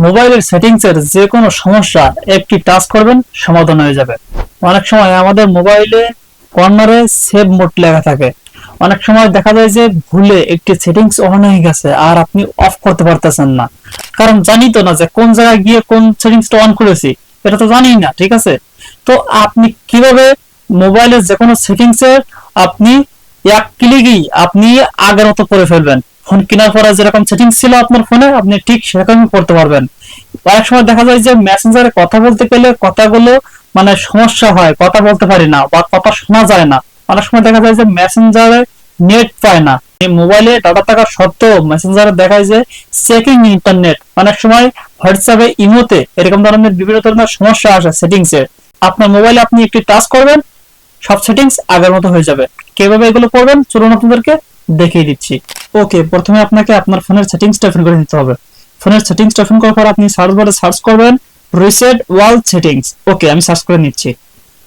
মোবাইলের সেটিংস এর যে কোনো সমস্যা একটি টাচ করবেন সমাধান হয়ে যাবে। অনেক সময় আমাদের মোবাইলে কর্নারে সেভ মোড লেখা থাকে, অনেক সময় দেখা যায় যে ভুলে একটি সেটিংস অন হয়ে গেছে আর আপনি অফ করতে পারতেছেন না, কারণ জানি তো না যে কোন জায়গায় গিয়ে কোন সেটিংসটা অন করেছি, এটা তো জানি না। ঠিক আছে, তো আপনি কিভাবে মোবাইলের যে কোনো সেটিংস এর আপনি এক ক্লিকেই আপনি আগের মতো করে ফেলবেন। ফোন কেনার পরে যেরকম সেটিংস ছিল আপনার ফোনে আপনি ঠিক সেরকমই করতে পারবেন। অনেক সময় দেখা যায় যে মেসেঞ্জারে কথা বলতে গেলে কথাগুলো মানে সমস্যা হয়, কথা বলতে পারি না বা কথা শোনা যায় না। অনেক সময় দেখা যায় যে মেসেঞ্জারে নেট পায় না, মোবাইলে ডাটা থাকা সত্ত্বেও মেসেঞ্জারে দেখায় যে চেকিং ইন্টারনেট। অনেক সময় হোয়াটসঅ্যাপে ইমোতে এরকম ধরনের বিভিন্ন ধরনের সমস্যা আসে সেটিংস এ। আপনার মোবাইলে আপনি একটি টাচ করবেন, সব সেটিংস আগের মতো হয়ে যাবে। কিভাবে এগুলো করবেন চলুন আপনাদেরকে দেখিয়ে দিচ্ছি। ওকে, প্রথমে আপনাকে আপনার ফোনের সেটিংসটা ওপেন করে নিতে হবে। ফোনের সেটিংসটা ওপেন করার পর আপনি সার্চ বারে সার্চ করবেন রিসেট ওয়াল সেটিংস। ওকে, আমি সার্চ করে নিচ্ছি।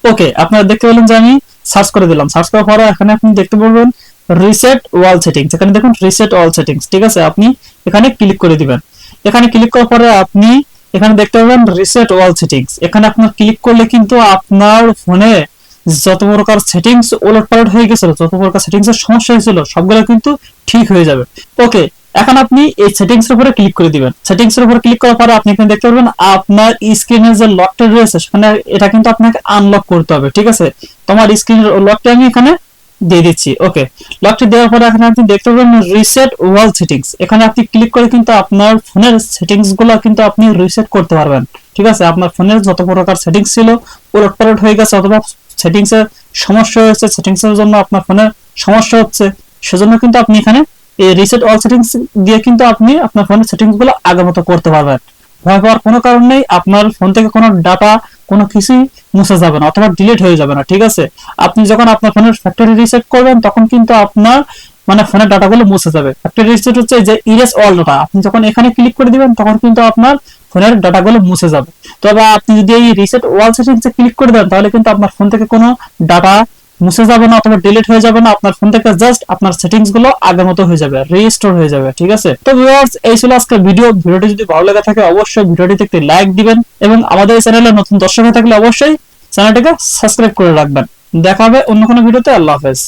ওকে, আপনারা দেখতে পেলেন যে আমি সার্চ করে দিলাম। সার্চ করার পরে এখানে আপনি দেখতে পারবেন রিসেট ওয়াল সেটিংস। এখানে দেখুন রিসেট ওয়াল সেটিংস, ঠিক আছে। আপনি এখানে ক্লিক করে দিবেন। এখানে ক্লিক করার পরে আপনি এখানে দেখতে পাবেন রিসেট ওয়াল সেটিংস। এখানে আপনার ক্লিক করলে কিন্তু আপনার ফোনে যত প্রকার সেটিংস ওলটপালট হয়ে গেছিল, যত প্রকার সেটিংস এর সমস্যা হয়েছিল সবগুলো কিন্তু ঠিক হয়ে যাবে। ওকে, এখন আপনি এই সেটিংস এর উপরে ক্লিক করে দিবেন। সেটিংস এর উপরে ক্লিক করার পরে আপনি এখানে দেখতে পারবেন আপনার স্ক্রিনে যে লকটা রয়েছে সেখানে এটা কিন্তু আপনাকে আনলক করতে হবে। ঠিক আছে, তোমার স্ক্রিনের লকটা আমি এখানে দিয়ে দিচ্ছি। ওকে, লকটি দেওয়ার পরে এখানে আপনি দেখতে পাবেন রিসেট ওয়াল সেটিংস। এখানে আপনি ক্লিক করে কিন্তু আপনার ফোনের সেটিংস গুলো কিন্তু আপনি রিসেট করতে পারবেন। ঠিক আছে, আপনার ফোনের যত প্রকার সেটিংস ছিল ওলটপালট হয়ে গেছে অথবা সেটিংস এর সমস্যা হয়েছে, সেটিংস এর জন্য আপনার ফোনের সমস্যা হচ্ছে, সেজন্য কিন্তু আপনি এখানে এই রিসেট অল সেটিংস দিয়ে কিন্তু আপনি আপনার ফোনের সেটিংস গুলো আগের মতো করতে পারবেন। ভয় পাওয়ার কোনো কারণ নেই, আপনার ফোন থেকে কোনো ডাটা কোনো কিছুই মুছে যাবে না অথবা ডিলিট হয়ে যাবে না। ঠিক আছে, আপনি যখন আপনার ফোনের ফ্যাক্টরি রিসেট করবেন তখন কিন্তু আপনার মানে ফোনের ডাটাগুলো মুছে যাবে। ফ্যাক্টরি রিসেট হচ্ছে যে ইরেজ অল ডাটা, আপনি যখন এখানে ক্লিক করে দিবেন তখন কিন্তু আপনার ফোনের ডাটাগুলো মুছে যাবে। তবে আপনি যদি এই রিসেট ওয়াল সেটিংসে ক্লিক করে দেন তাহলে কিন্তু আপনার ফোন থেকে কোনো ডাটা মুছে যাবে না অথবা ডিলিট হয়ে যাবে না। আপনার ফোন থেকে জাস্ট আপনার সেটিংস গুলো আগের মতো হয়ে যাবে, রিস্টোর হয়ে যাবে। ঠিক আছে, তো ভিউয়ার্স এই ছিল আজকের ভিডিওটি যদি ভালো লাগে থাকে অবশ্যই ভিডিওটিতে একটি লাইক দিবেন এবং আমাদের এই চ্যানেলে নতুন দর্শক হয়ে থাকলে অবশ্যই চ্যানেলটিকে সাবস্ক্রাইব করে রাখবেন। দেখা হবে অন্য কোনো ভিডিওতে। আল্লাহ হাফেজ।